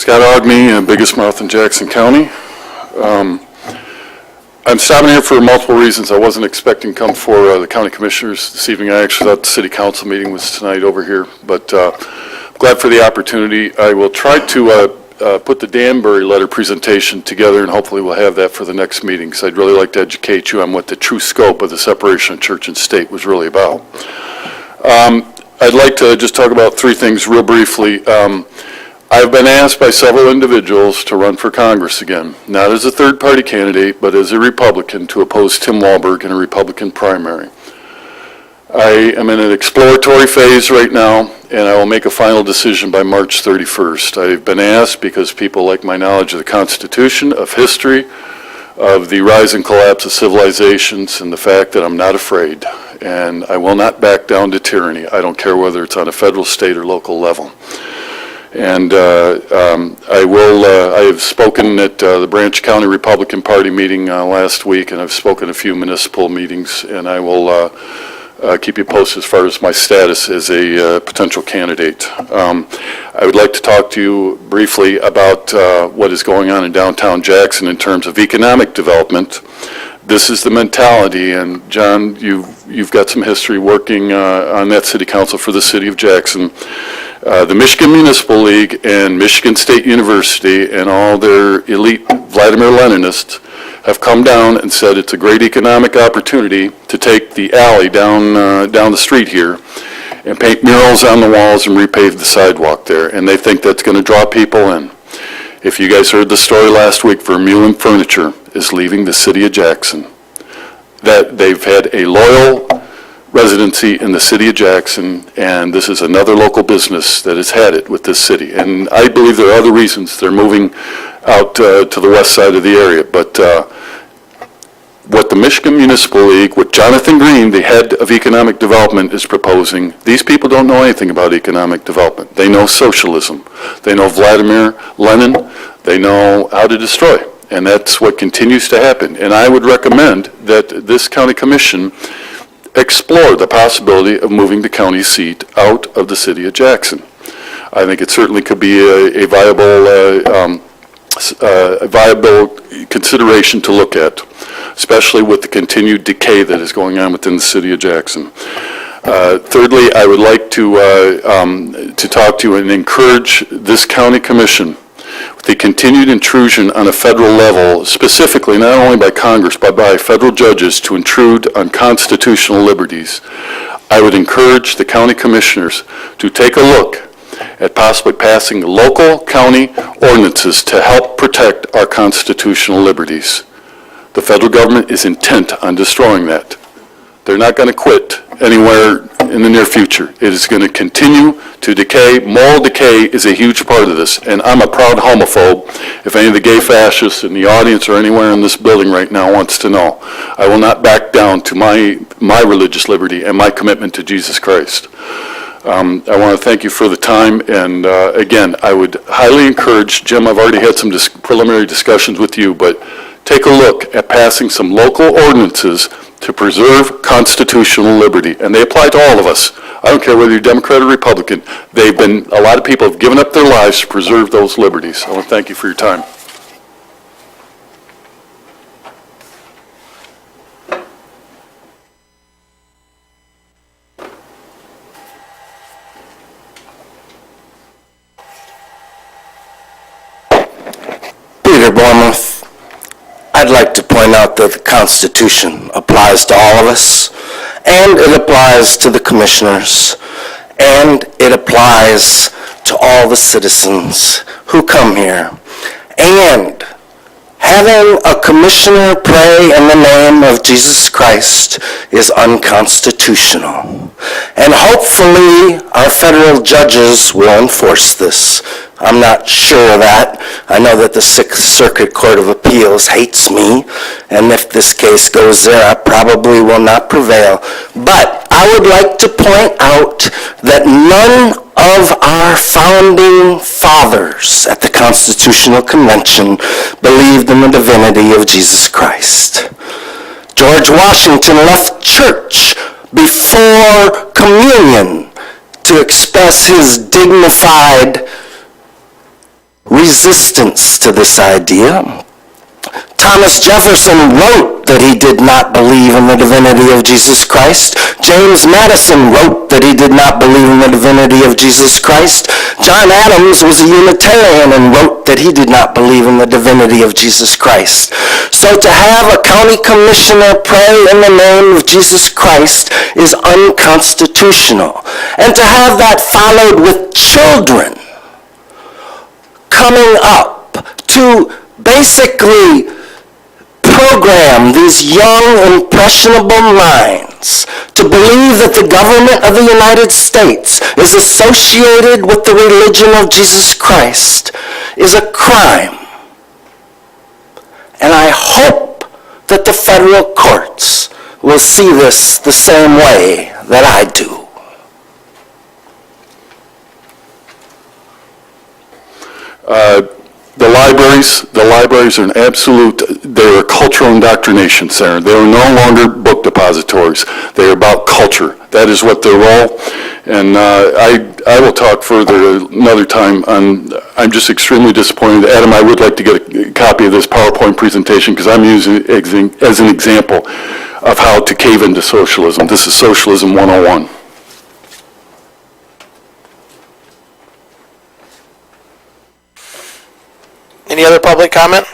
Scott Ogney, Biggest Mouth in Jackson County. I'm stopping here for multiple reasons. I wasn't expecting to come for the county commissioners this evening. I actually thought the city council meeting was tonight over here, but glad for the opportunity. I will try to put the Danbury letter presentation together, and hopefully we'll have that for the next meeting, because I'd really like to educate you on what the true scope of the separation of church and state was really about. I'd like to just talk about three things real briefly. I've been asked by several individuals to run for Congress again, not as a third-party candidate, but as a Republican to oppose Tim Walberg in a Republican primary. I am in an exploratory phase right now, and I will make a final decision by March 31st. I've been asked because people like my knowledge of the Constitution, of history, of the rise and collapse of civilizations, and the fact that I'm not afraid, and I will not back down to tyranny. I don't care whether it's on a federal, state, or local level. And I have spoken at the Branch County Republican Party meeting last week, and I've spoken at a few municipal meetings, and I will keep you posted as far as my status as a potential candidate. I would like to talk to you briefly about what is going on in downtown Jackson in terms of economic development. This is the mentality, and John, you've got some history working on that city council for the city of Jackson. The Michigan Municipal League and Michigan State University and all their elite Vladimir Leninists have come down and said it's a great economic opportunity to take the alley down the street here and paint murals on the walls and repave the sidewalk there, and they think that's going to draw people in. If you guys heard the story last week, Vermeulen Furniture is leaving the city of Jackson. That they've had a loyal residency in the city of Jackson, and this is another local business that has had it with this city. And I believe there are other reasons they're moving out to the west side of the area. But what the Michigan Municipal League, what Jonathan Green, the head of economic development, is proposing, these people don't know anything about economic development. They know socialism. They know Vladimir Lenin. They know how to destroy. And that's what continues to happen. And I would recommend that this county commission explore the possibility of moving the county seat out of the city of Jackson. I think it certainly could be a viable consideration to look at, especially with the continued decay that is going on within the city of Jackson. Thirdly, I would like to talk to you and encourage this county commission with the continued intrusion on a federal level, specifically not only by Congress, but by federal judges to intrude on constitutional liberties. I would encourage the county commissioners to take a look at possibly passing local county ordinances to help protect our constitutional liberties. The federal government is intent on destroying that. They're not going to quit anywhere in the near future. It is going to continue to decay. Moral decay is a huge part of this, and I'm a proud homophobe. If any of the gay fascists in the audience or anywhere in this building right now wants to know, I will not back down to my religious liberty and my commitment to Jesus Christ. I want to thank you for the time, and again, I would highly encourage, Jim, I've already had some preliminary discussions with you, but take a look at passing some local ordinances to preserve constitutional liberty, and they apply to all of us. I don't care whether you're Democrat or Republican. A lot of people have given up their lives to preserve those liberties. I want to thank you for your time. Peter Bormuth. I'd like to point out that the Constitution applies to all of us, and it applies to the commissioners, and it applies to all the citizens who come here. And having a commissioner pray in the name of Jesus Christ is unconstitutional. And hopefully our federal judges will enforce this. I'm not sure of that. I know that the Sixth Circuit Court of Appeals hates me, and if this case goes there, I probably will not prevail. But I would like to point out that none of our founding fathers at the Constitutional Convention believed in the divinity of Jesus Christ. George Washington left church before communion to express his dignified resistance to this idea. Thomas Jefferson wrote that he did not believe in the divinity of Jesus Christ. James Madison wrote that he did not believe in the divinity of Jesus Christ. John Adams was a Unitarian and wrote that he did not believe in the divinity of Jesus Christ. So to have a county commissioner pray in the name of Jesus Christ is unconstitutional. And to have that followed with children coming up to basically program these young, impressionable minds to believe that the government of the United States is associated with the religion of Jesus Christ is a crime. And I hope that the federal courts will see this the same way that I do. The libraries are an absolute, they're a cultural indoctrination center. They are no longer book depositories. They are about culture. That is what their role. And I will talk further another time. I'm just extremely disappointed. Adam, I would like to get a copy of this PowerPoint presentation because I'm using it as an example of how to cave into socialism. This is Socialism 101. Any other public comment?